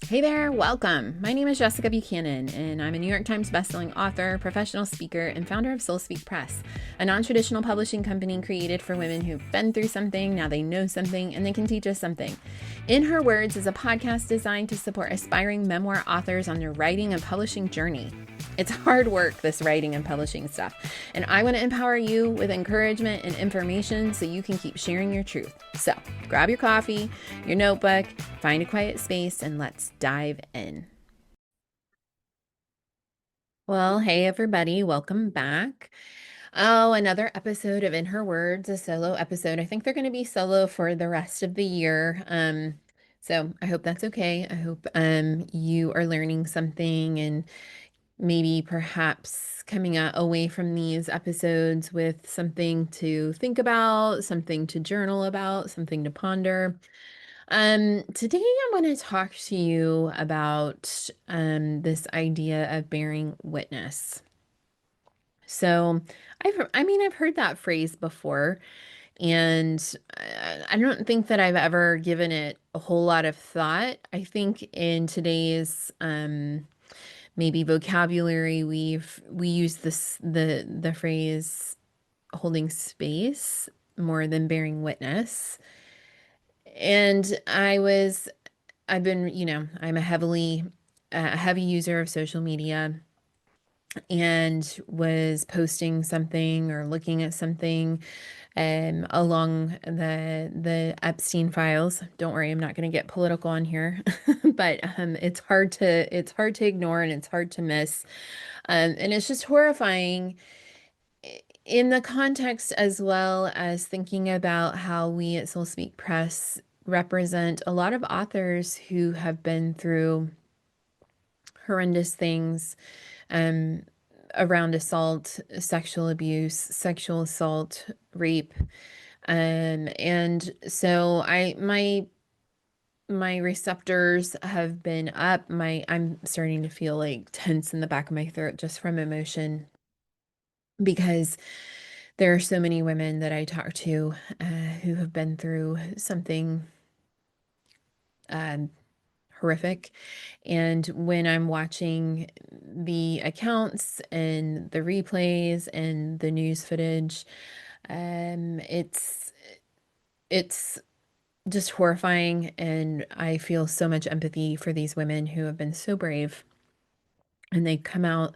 Hey there, welcome. My name is Jessica Buchanan, and I'm a New York Times bestselling author, professional speaker, and founder of Soul Speak Press, a non traditional publishing company created for women who've been through something, now they know something, and they can teach us something. In Her Words is a podcast designed to support aspiring memoir authors on their writing and publishing journey. It's hard work, this writing and publishing stuff, and I want to empower you with encouragement and information so you can keep sharing your truth. So grab your coffee, your notebook, find a quiet space, and let's dive in. Well, hey everybody, welcome back. Oh, another episode of In Her Words, a solo episode. I think they're going to be solo for the rest of the year. So I hope that's okay. I hope you are learning something and maybe perhaps coming away from these episodes with something to think about, something to journal about, something to ponder. Today I want to talk to you about this idea of bearing witness. So I've heard that phrase before, and I don't think that I've ever given it a whole lot of thought. I think in today's maybe vocabulary, we use the phrase holding space more than bearing witness. And I've been, I'm a heavy user of social media and was posting something or looking at something along the Epstein files. Don't worry, I'm not going to get political on here, but it's hard to ignore and it's hard to miss. And it's just horrifying in the context as well as thinking about how we at Soul Speak Press represent a lot of authors who have been through horrendous things um, around assault, sexual abuse, sexual assault, rape. And so my receptors have been up. I'm starting to feel like tense in the back of my throat just from emotion because there are so many women that I talk to who have been through something um, horrific. And when I'm watching the accounts and the replays and the news footage, um, it's it's just horrifying. And I feel so much empathy for these women who have been so brave and they come out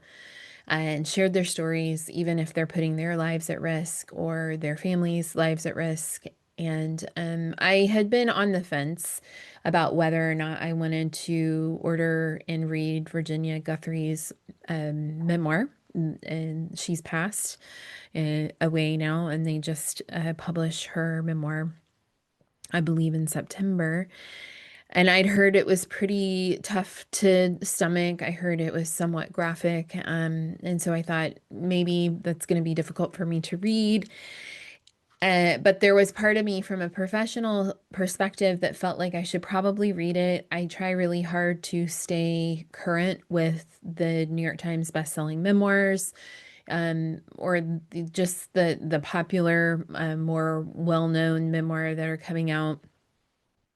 and shared their stories, even if they're putting their lives at risk or their families' lives at risk. And I had been on the fence about whether or not I wanted to order and read Virginia Guthrie's memoir. And she's passed away now, and they just published her memoir, I believe, in September. And I'd heard it was pretty tough to stomach. I heard it was somewhat graphic. And so I thought maybe that's going to be difficult for me to read. But there was part of me from a professional perspective that felt like I should probably read it. I try really hard to stay current with the New York Times bestselling memoirs, or just the popular, more well-known memoir that are coming out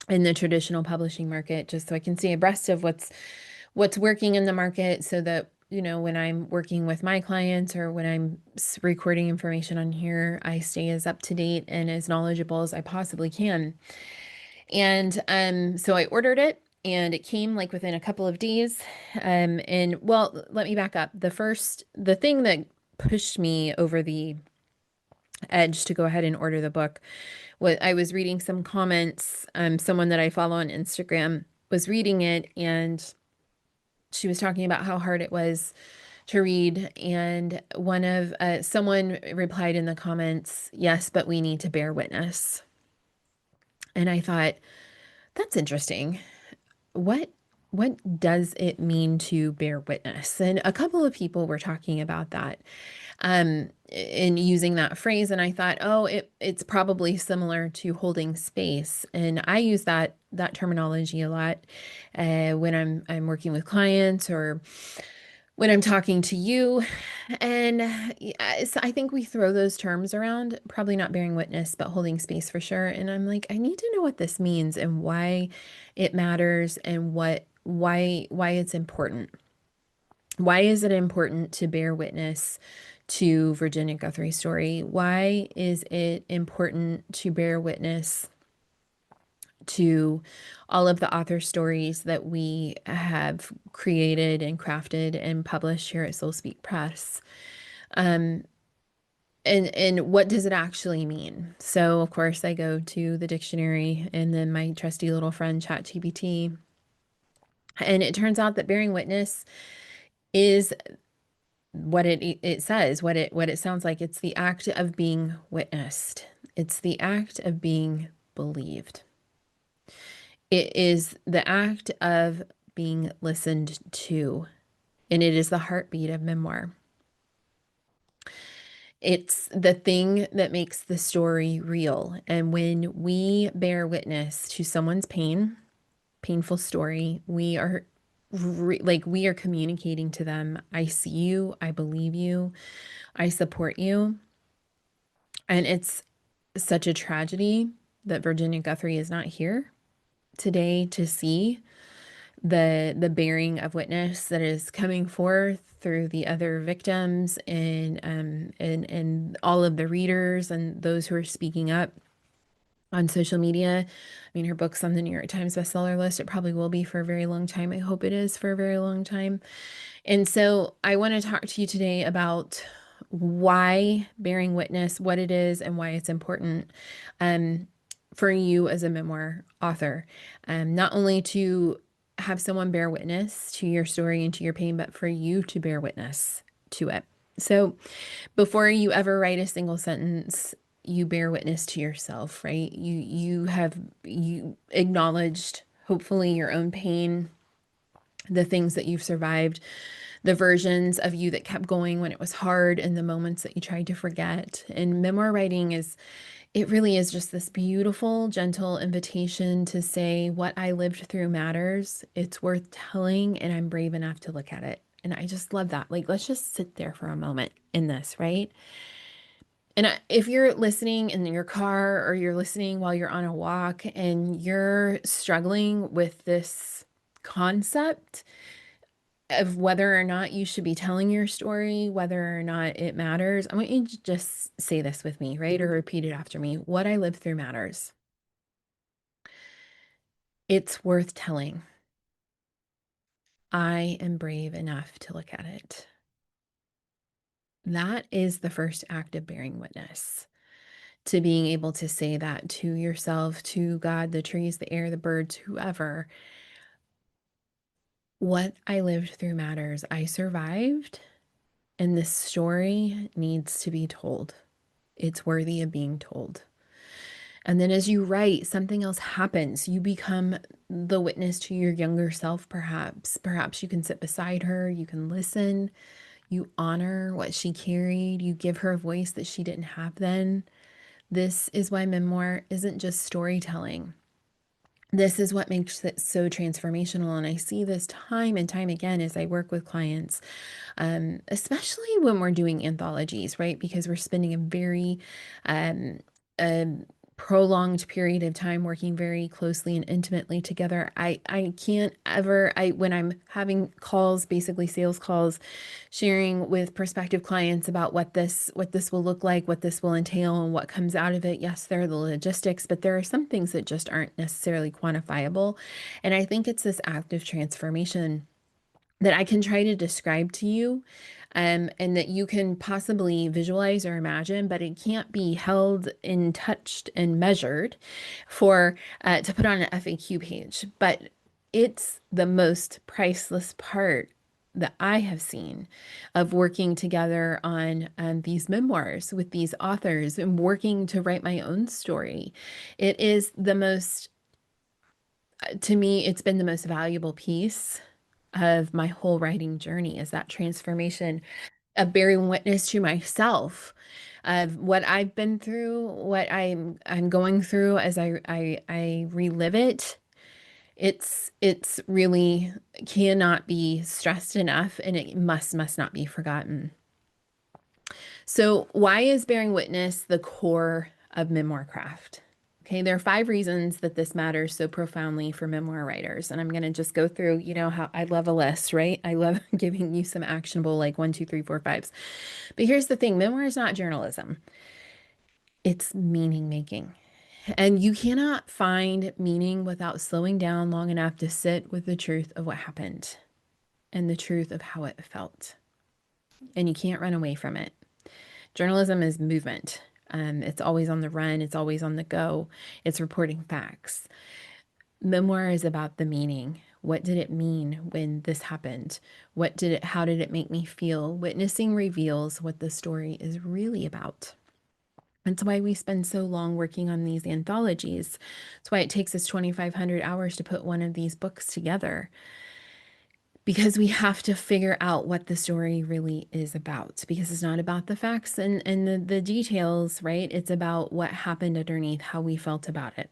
in the traditional publishing market, just so I can stay abreast of what's working in the market so that, when I'm working with my clients or when I'm recording information on here, I stay as up to date and as knowledgeable as I possibly can. And so I ordered it and it came like within a couple of days. And well, let me back up. The thing that pushed me over the edge to go ahead and order the book, what I was reading some comments. Someone that I follow on Instagram was reading it, and she was talking about how hard it was to read. And someone replied in the comments, "Yes, but we need to bear witness." And I thought, that's interesting. What what does it mean to bear witness? And a couple of people were talking about that in using that phrase. And I thought, oh, it's probably similar to holding space. And I use that terminology a lot when I'm working with clients or when I'm talking to you. And so I think we throw those terms around, probably not bearing witness, but holding space for sure. And I'm like, I need to know what this means and why it matters and why it's important. Why is it important to bear witness to Virginia Guthrie's story? Why is it important to bear witness to all of the author stories that we have created and crafted and published here at Soul Speak Press? Um, and what does it actually mean? So, of course, I go to the dictionary and then my trusty little friend ChatGPT, and it turns out that bearing witness is what it says, what it sounds like. It's the act of being witnessed. It's the act of being believed. It is the act of being listened to, and it is the heartbeat of memoir. It's the thing that makes the story real. And when we bear witness to someone's painful story, we are we are communicating to them, I see you, I believe you, I support you. And it's such a tragedy that Virginia Guthrie is not here today to see the bearing of witness that is coming forth through the other victims and all of the readers and those who are speaking up on social media. I mean, her book's on the New York Times bestseller list. It probably will be for a very long time. I hope it is for a very long time. And so I want to talk to you today about why bearing witness, what it is, and why it's important for you as a memoir author. Not only to have someone bear witness to your story and to your pain, but for you to bear witness to it. So before you ever write a single sentence, you bear witness to yourself, right? You acknowledged hopefully your own pain, the things that you've survived, the versions of you that kept going when it was hard, and the moments that you tried to forget. And memoir writing it really is just this beautiful, gentle invitation to say, what I lived through matters. It's worth telling, and I'm brave enough to look at it. And I just love that. Like, let's just sit there for a moment in this, right? And if you're listening in your car or you're listening while you're on a walk and you're struggling with this concept of whether or not you should be telling your story, whether or not it matters, I want you to just say this with me, right? Or repeat it after me. What I lived through matters. It's worth telling. I am brave enough to look at it. That is the first act of bearing witness, to being able to say that to yourself, to God, the trees, the air, the birds, whoever. What I lived through matters. I survived, and this story needs to be told. It's worthy of being told. And then as you write, something else happens. You become the witness to your younger self, perhaps. Perhaps you can sit beside her, you can listen, you honor what she carried, you give her a voice that she didn't have then. This is why memoir isn't just storytelling. This is what makes it so transformational. And I see this time and time again as I work with clients, especially when we're doing anthologies, right? Because we're spending a very um, a prolonged period of time working very closely and intimately together. I can't ever, when I'm having calls, basically sales calls, sharing with prospective clients about what this will look like, what this will entail, and what comes out of it. Yes, there are the logistics, but there are some things that just aren't necessarily quantifiable. And I think it's this active transformation that I can try to describe to you, and that you can possibly visualize or imagine, but it can't be held and touched and measured for to put on an FAQ page. But it's the most priceless part that I have seen of working together on these memoirs with these authors and working to write my own story. It is the most, to me, it's been the most valuable piece of my whole writing journey, is that transformation of bearing witness to myself, of what I've been through, what I'm going through as I relive it. It's really cannot be stressed enough, and it must not be forgotten. So why is bearing witness the core of memoir craft? Okay, there are 5 reasons that this matters so profoundly for memoir writers. And I'm going to just go through, how I love a list, right? I love giving you some actionable, like one, two, three, four, fives. But here's the thing, memoir is not journalism, it's meaning making. And you cannot find meaning without slowing down long enough to sit with the truth of what happened and the truth of how it felt. And you can't run away from it. Journalism is movement. It's always on the run, it's always on the go, it's reporting facts. Memoir is about the meaning. What did it mean when this happened? How did it make me feel? Witnessing reveals what the story is really about. That's why we spend so long working on these anthologies. That's why it takes us 2,500 hours to put one of these books together, because we have to figure out what the story really is about, because it's not about the facts and the details, right? It's about what happened underneath, how we felt about it.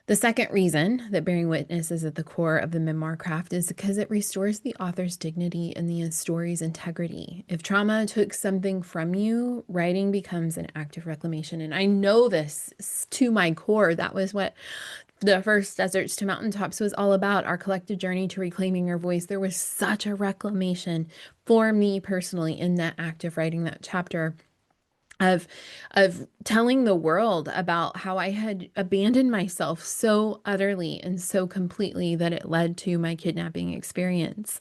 The second reason that bearing witness is at the core of the memoir craft is because it restores the author's dignity and the story's integrity. If trauma took something from you, writing becomes an act of reclamation. And I know this to my core. That was what the first Deserts to Mountaintops was all about, our collective journey to reclaiming our voice. There was such a reclamation for me personally in that act of writing that chapter, of telling the world about how I had abandoned myself so utterly and so completely that it led to my kidnapping experience.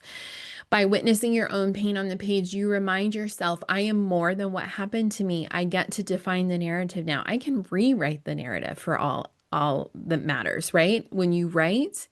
By witnessing your own pain on the page, you remind yourself, I am more than what happened to me. I get to define the narrative now. I can rewrite the narrative for all that matters, right? When you write,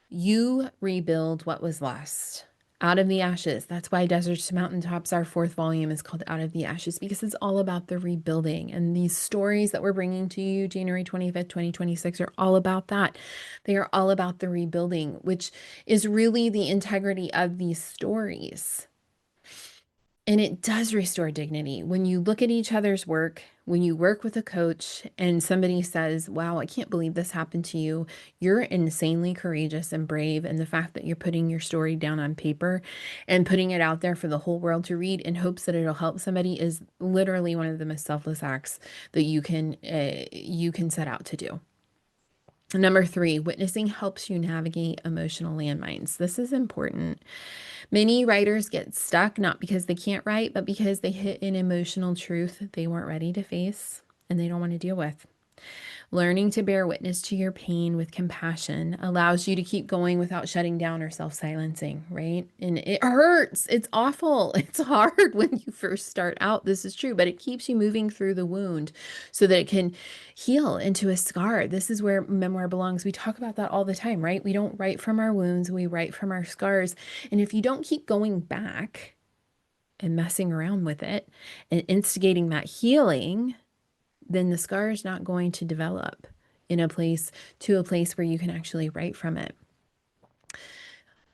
you rebuild what was lost out of the ashes. That's why Deserts to Mountaintops, our 4th volume, is called Out of the Ashes, because it's all about the rebuilding. And these stories that we're bringing to you January 25th, 2026 are all about that. They are all about the rebuilding, which is really the integrity of these stories. And it does restore dignity. When you look at each other's work, when you work with a coach and somebody says, wow, I can't believe this happened to you, you're insanely courageous and brave. And the fact that you're putting your story down on paper and putting it out there for the whole world to read in hopes that it'll help somebody is literally one of the most selfless acts that you can set out to do. Number 3, witnessing helps you navigate emotional landmines. This is important. Many writers get stuck not because they can't write, but because they hit an emotional truth they weren't ready to face and they don't want to deal with. Learning to bear witness to your pain with compassion allows you to keep going without shutting down or self-silencing, right? And it hurts. It's awful. It's hard when you first start out. This is true, but it keeps you moving through the wound so that it can heal into a scar. This is where memoir belongs. We talk about that all the time, right? We don't write from our wounds, we write from our scars. And if you don't keep going back and messing around with it and instigating that healing, then the scar is not going to develop in a place where you can actually write from it.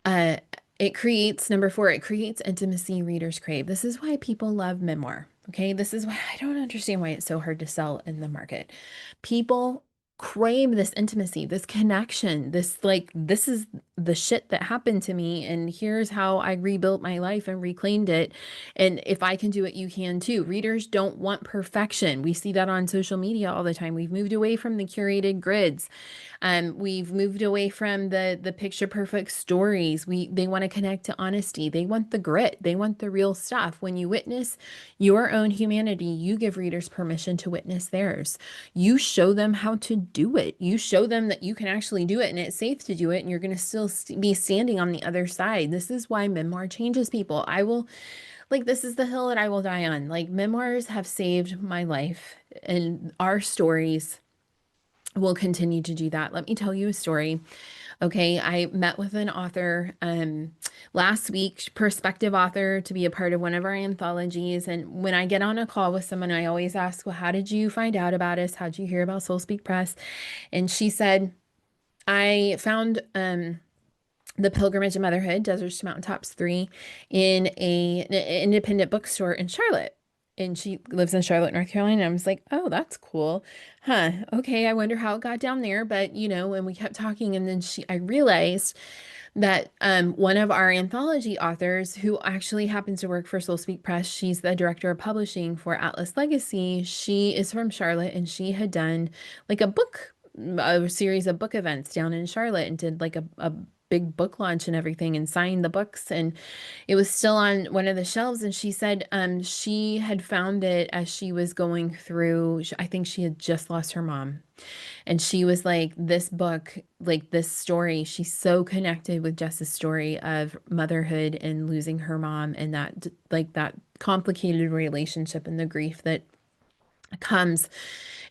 It creates, number 4, it creates intimacy readers crave. This is why people love memoir. Okay. This is why I don't understand why it's so hard to sell in the market. People crave this intimacy, this connection, this is the shit that happened to me. And here's how I rebuilt my life and reclaimed it. And if I can do it, you can too. Readers don't want perfection. We see that on social media all the time. We've moved away from the curated grids. We've moved away from the picture perfect stories. They want to connect to honesty. They want the grit. They want the real stuff. When you witness your own humanity, you give readers permission to witness theirs. You show them how to do it. You show them that you can actually do it and it's safe to do it, and you're going to still be standing on the other side. This is why memoir changes people. This is the hill that I will die on. Like, memoirs have saved my life, and our stories will continue to do that. Let me tell you a story. Okay, I met with an author last week, prospective author, to be a part of one of our anthologies. And when I get on a call with someone, I always ask, well, how did you find out about us? How did you hear about Soul Speak Press? And she said, I found The Pilgrimage of Motherhood, Deserts to Mountaintops 3, in an independent bookstore in Charlotte. And she lives in Charlotte, North Carolina. I was like, oh, that's cool. Huh. Okay. I wonder how it got down there. But, and we kept talking. And then I realized that one of our anthology authors, who actually happens to work for Soul Speak Press, she's the director of publishing for Atlas Legacy. She is from Charlotte, and she had done like a series of book events down in Charlotte, and did like a big book launch and everything, and signed the books, and it was still on one of the shelves. And she said she had found it as she was going through, I think she had just lost her mom. And she was like, this book, like this story, she's so connected with Jess's story of motherhood and losing her mom, and that, like, that complicated relationship and the grief that comes.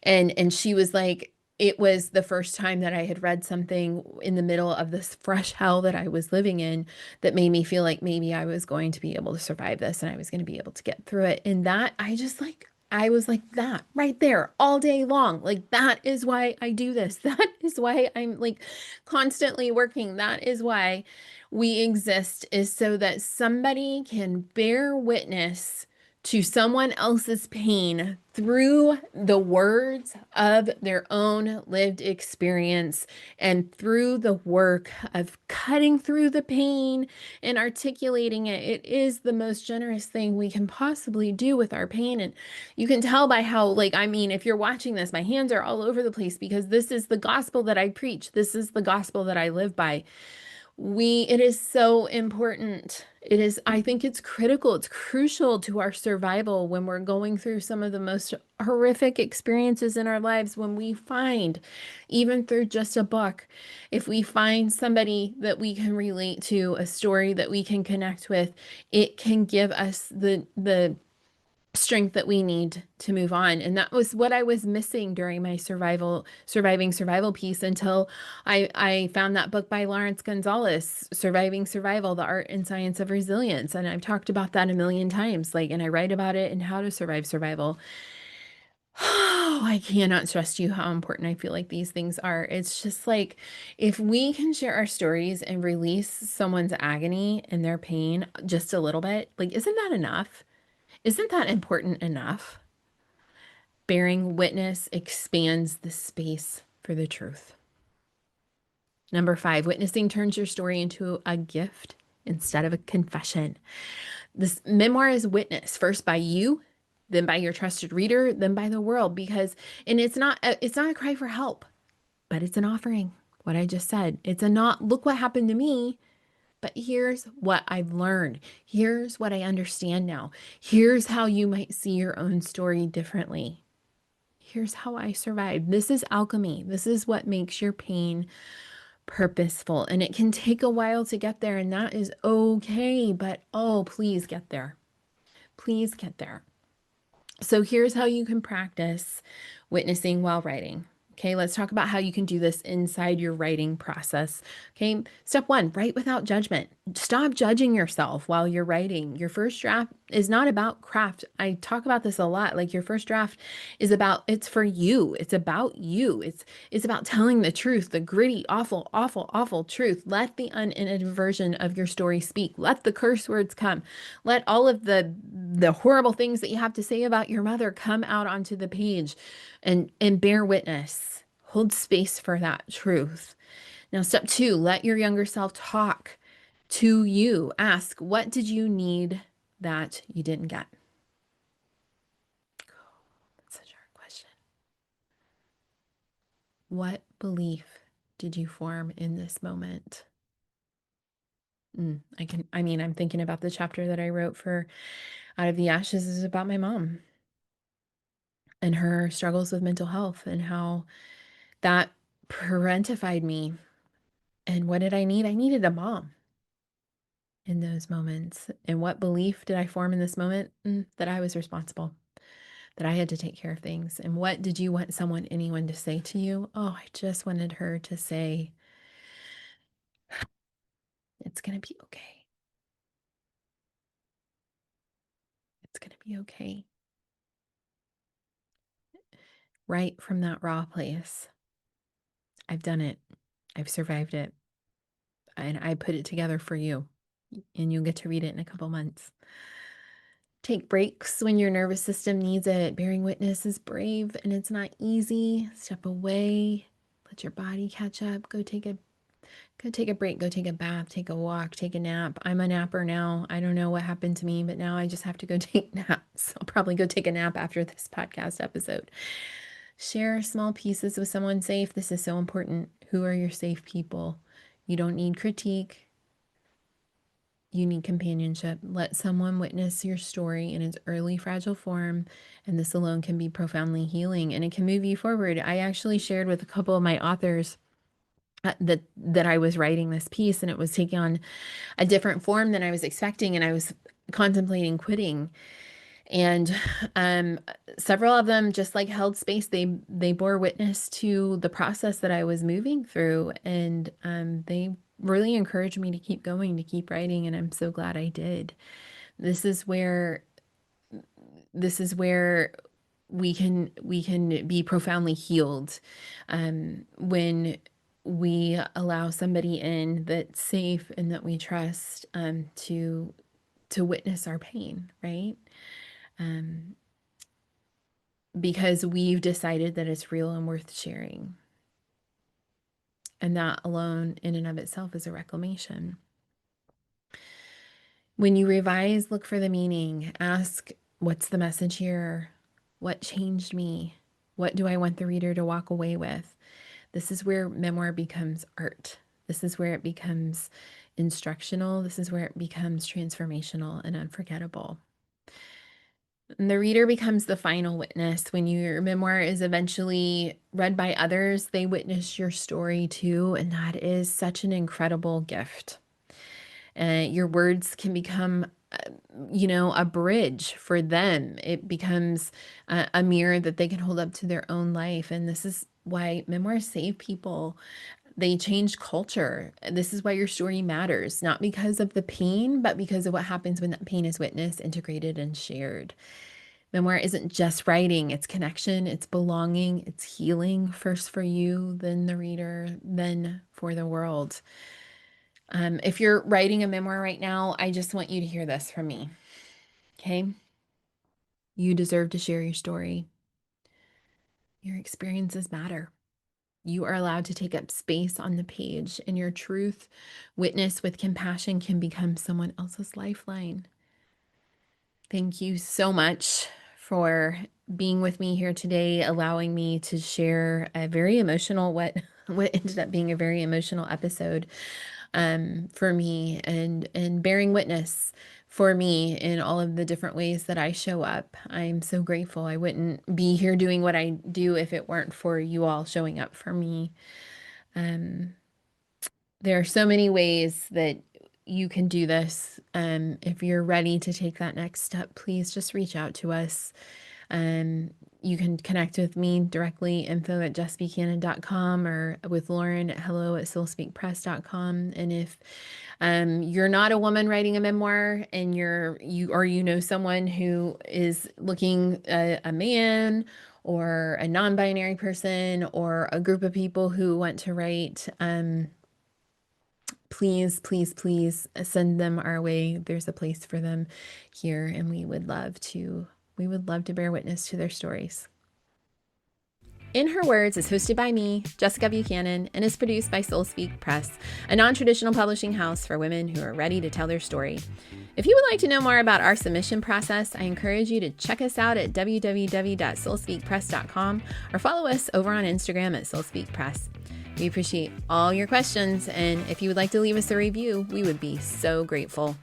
And she was like, it was the first time that I had read something in the middle of this fresh hell that I was living in that made me feel like maybe I was going to be able to survive this, and I was going to be able to get through it. And that, I was like that right there all day long. Like, that is why I do this. That is why I'm like constantly working. That is why we exist, is so that somebody can bear witness to someone else's pain through the words of their own lived experience, and through the work of cutting through the pain and articulating it. It is the most generous thing we can possibly do with our pain. And you can tell by how, like, I mean, if you're watching this, my hands are all over the place, because this is the gospel that I preach. This is the gospel that I live by. It is so important. It is, I think it's critical, it's crucial to our survival when we're going through some of the most horrific experiences in our lives. When we find, even through just a book, if we find somebody that we can relate to, a story that we can connect with, it can give us the strength that we need to move on. And that was what I was missing during my surviving survival piece, until I found that book by Lawrence Gonzalez, Surviving Survival: The Art and Science of Resilience. And I've talked about that a million times, like, and I write about it and how to survive survival. Oh, I cannot stress to you how important I feel like these things are. It's just like, if we can share our stories and release someone's agony and their pain just a little bit, like, isn't that enough? Isn't that important enough? Bearing witness expands the space for the truth. Number 5, witnessing turns your story into a gift instead of a confession. This memoir is witnessed first by you, then by your trusted reader, then by the world, because, and it's not a cry for help, but it's an offering. What I just said. It's a not, look what happened to me, but here's what I've learned. Here's what I understand now. Here's how you might see your own story differently. Here's how I survived. This is alchemy. This is what makes your pain purposeful. And it can take a while to get there, and that is okay. But oh, please get there. Please get there. So here's how you can practice witnessing while writing. Okay, let's talk about how you can do this inside your writing process. Okay, step 1, write without judgment. Stop judging yourself while you're writing. Your first draft is not about craft. I talk about this a lot. Like, your first draft is about, it's for you. It's about you. It's about telling the truth, the gritty, awful, awful, awful truth. Let the unedited version of your story speak. Let the curse words come. Let all of the horrible things that you have to say about your mother come out onto the page, and bear witness. Hold space for that truth. Now, step 2, let your younger self talk to you. Ask, what did you need that you didn't get? That's such a hard question. What belief did you form in this moment? I'm thinking about the chapter that I wrote for Out of the Ashes is about my mom and her struggles with mental health, and how that parentified me. And what did I need? I needed a mom in those moments. And what belief did I form in this moment? That I was responsible, that I had to take care of things. And what did you want anyone to say to you? Oh, I just wanted her to say, it's going to be okay. It's going to be okay. Right from that raw place. I've done it. I've survived it. And I put it together for you. And you'll get to read it in a couple months. Take breaks when your nervous system needs it. Bearing witness is brave, and it's not easy. Step away. Let your body catch up. Go take a Go take a break, go take a bath, take a walk, take a nap. I'm a napper now. I don't know what happened to me, but now I just have to go take naps. I'll probably go take a nap after this podcast episode. Share small pieces with someone safe. This is so important. Who are your safe people? You don't need critique. You need companionship. Let someone witness your story in its early fragile form, and this alone can be profoundly healing, and it can move you forward. I actually shared with a couple of my authors that I was writing this piece, and it was taking on a different form than I was expecting, and I was contemplating quitting. And several of them just like held space. They bore witness to the process that I was moving through, and they really encouraged me to keep going, to keep writing, and I'm so glad I did. This is where we can be profoundly healed when we allow somebody in that's safe and that we trust to witness our pain, right? Because we've decided that it's real and worth sharing. And that alone in and of itself is a reclamation. When you revise, look for the meaning. Ask, what's the message here? What changed me? What do I want the reader to walk away with? This is where memoir becomes art. This is where it becomes instructional. This is where it becomes transformational and unforgettable. And the reader becomes the final witness. When your memoir is eventually read by others, they witness your story too, and that is such an incredible gift. Your words can become, a bridge for them. It becomes a mirror that they can hold up to their own life, and this is why memoirs save people. They change culture. This is why your story matters, not because of the pain, but because of what happens when that pain is witnessed, integrated, and shared. Memoir isn't just writing, it's connection, it's belonging, it's healing, first for you, then the reader, then for the world. If you're writing a memoir right now, I just want you to hear this from me. Okay? You deserve to share your story. Your experiences matter. You are allowed to take up space on the page, and your truth, witnessed with compassion, can become someone else's lifeline. Thank you so much for being with me here today, allowing me to share a very emotional, what ended up being a very emotional episode for me, and bearing witness for me in all of the different ways that I show up. I'm so grateful. I wouldn't be here doing what I do if it weren't for you all showing up for me. There are so many ways that you can do this. If you're ready to take that next step, please just reach out to us. You can connect with me directly, info@jessbuchanan.com, or with Lauren at hello@soulspeakpress.com. And if you're not a woman writing a memoir, and you know someone who is looking, a man or a non-binary person or a group of people who want to write, please, please, please send them our way. There's a place for them here, and we would love to bear witness to their stories. In Her Words is hosted by me, Jessica Buchanan, and is produced by Soul Speak Press, a non-traditional publishing house for women who are ready to tell their story. If you would like to know more about our submission process, I encourage you to check us out at www.soulspeakpress.com, or follow us over on Instagram at soulspeakpress. We appreciate all your questions, and if you would like to leave us a review, we would be so grateful.